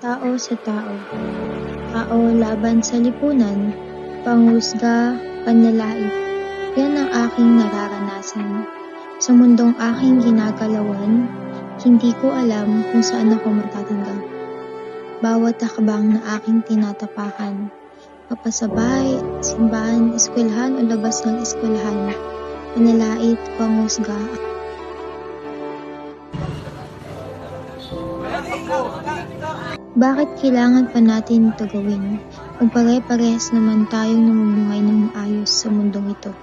Tao sa tao. Tao laban sa lipunan, panghusga, panlalait. Yan ang aking nararanasan. Sa mundong aking ginagalawan, hindi ko alam kung saan ako matatanggap. Bawat hakbang na aking tinatapakan, papasabay, simbahan, eskwelahan o labas ng eskwelahan, panlalait, panghusga. Bakit kailangan pa natin ito gawin kung pare-parehas naman tayong namumuhay ng maayos sa mundong ito?